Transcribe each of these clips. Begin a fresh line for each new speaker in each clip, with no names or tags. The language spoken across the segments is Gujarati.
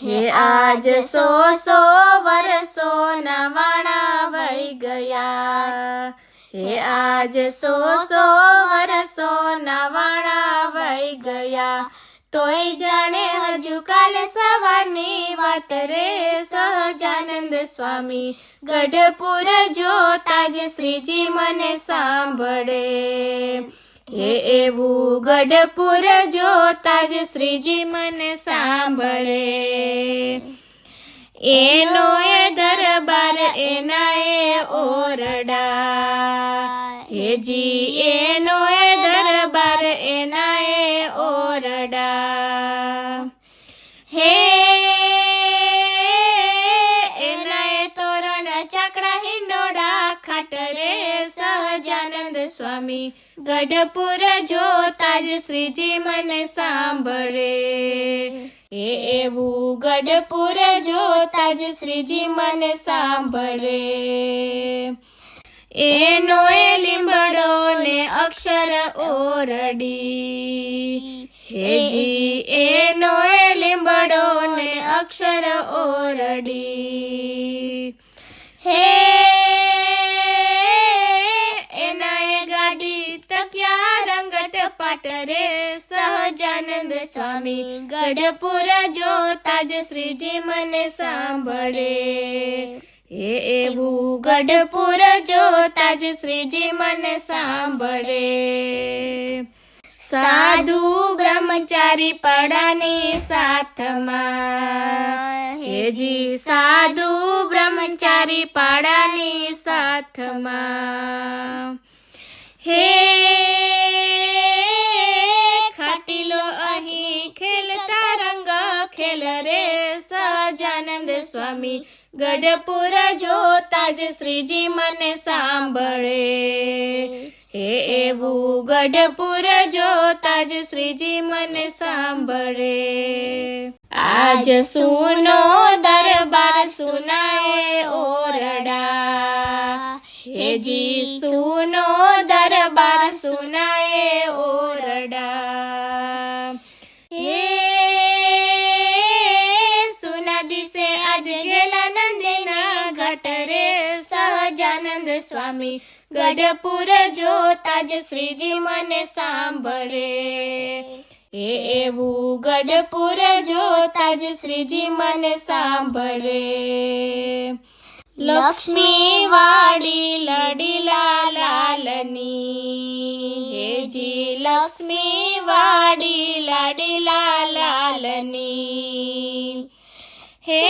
હે આજ 100 વર્ષોના વાણા વહી ગયા, હે આજ 100 વર્ષોના વાણા વહી ગયા, તોય જાણે હજુ કાલે સવારની વાત રે સહજાનંદ સ્વામી ગઢપુર જોતા જ શ્રીજી મને સાંભળે, હે એવું ગઢપુર જોતા જ શ્રીજી મને સાંભળે, એનો એ દરબાર એના એ ઓરડા, હેજી એનો એ દરબાર એના એ ઓરડા, હે એના એ તોરણ ચાકડા હિંડોળા ખાટ રે સહજાનંદ સ્વામી ગઢપુર જોતા જ શ્રીજી મને સાંભળે, હે એવું ગઢપુર જોતા જ શ્રીજી મને સાંભળે, એનો એ લીંબડો ને અક્ષર ઓરડી, હેજી એનો એ લીંબડો ને અક્ષર ઓરડી, હે એના એ ગાડી તકિયા રંગટ પાટ રે સહજાનંદ સ્વામી ગઢપુર જોતા જ શ્રીજી મને સાંભળે, હે એવું ગઢપુર જોતા જ શ્રીજી મને સાંભળે, સાધુ બ્રહ્મચારી પડાની સાથમાં, હેજી સાધુ બ્રહ્મચારી પાડાની સાથમાં, હે ખાટીલો અહીં ખેલતા રંગ ખેલ રે સહજાનંદ સ્વામી ગઢપુર જોતા જ શ્રીજી મને સાંભળે, હે એવું ગઢપુર જોતા જ શ્રીજી મને સાંભળે, આજ સુનો દરબાર સુનાએ ઓરડા, હેજી સુનો દરબાર સુનાએ ઓરડા, હે સુના દિશે આજ ગેલા નંદીના ઘાટ રે સહજાનંદ સ્વામી ગઢપુર જોતા જ શ્રીજી મને સાંભળે, હે એવું ગઢપુર જોતા જ શ્રીજી મને સાંભળે, લક્ષ્મી વાડી લડીલા લાલની, હેજી લક્ષ્મી વાડી લાડીલા લાલની, હે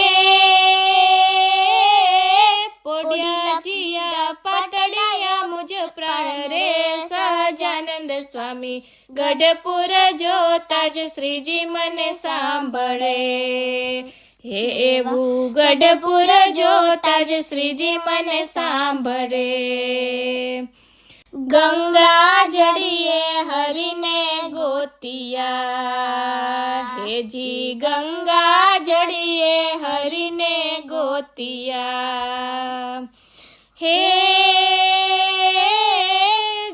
પોડિયા પાટડિયા મુજ પ્રાણ રે સહજાનંદ સ્વામી ગઢપુર જોતા જ શ્રીજી મને સાંભળે, હે એવું ગઢપુર જોતા જ શ્રીજી મને સાંભળે, ગંગા જડીએ હરીને ગોતિયા, હેજી ગંગા જડીએ હરીને ગોતિયા, હે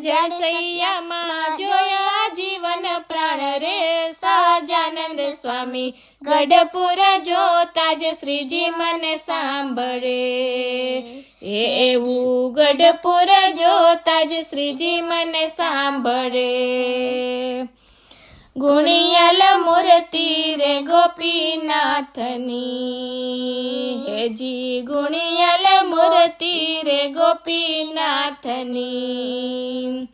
જળસૈયામાં જોયા જીવન પ્રાણ રે સહજાનંદ સ્વામી ગઢપુર જોતા જ શ્રીજી મને સાંભળે, હે એવું ગઢપુર જોતા જ શ્રીજી મને સાંભળે, ગુણિયલ મૂર્તિ રે ગોપીનાથની, હેજી ગુણિયલ મૂર્તિ રે ગોપીનાથની,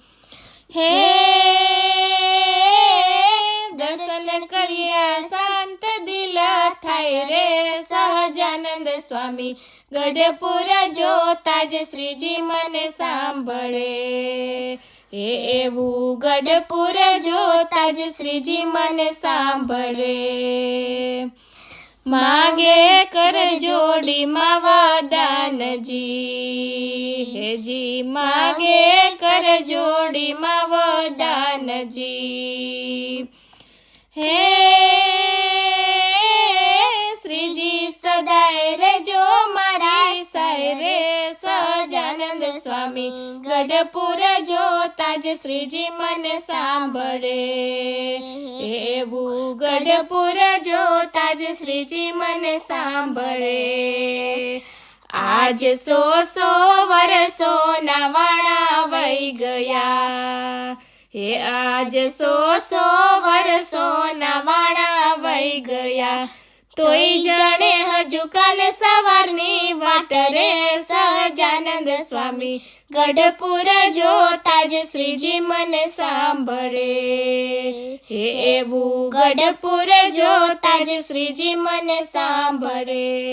હે દર્શન કર્યા શાંત દિલ થાય રે સહજાનંદ સ્વામી ગઢપુર જોતા જ શ્રીજી મને સાંભળે, હે એવું ગઢપુર જોતા જ શ્રીજી મને સાંભળે, માગે કર જોડીમાં વદાનજી, હેજી માગે કર જોડીમાં વદાનજી, હે શ્રીજી સદાય રેજો મારી સાય રે સહજાનંદ સ્વામી સ્વામી ગઢપુર જોતા જ શ્રીજી મને સાંભળે એવું ગઢપુર જોતા જ શ્રીજી મને સાંભળે આજ 100 વર્ષોના વાણા વહી ગયા હે આજ 100 વર્ષોના વાણા વહી ગયા તોય જાણે હજુ કાલે સવારની વાટ રે સહજાનંદ સ્વામી ગઢપુર જોતા જ શ્રીજી મને સાંભળે હે એવું ગઢપુર જોતા જ શ્રીજી મને સાંભળે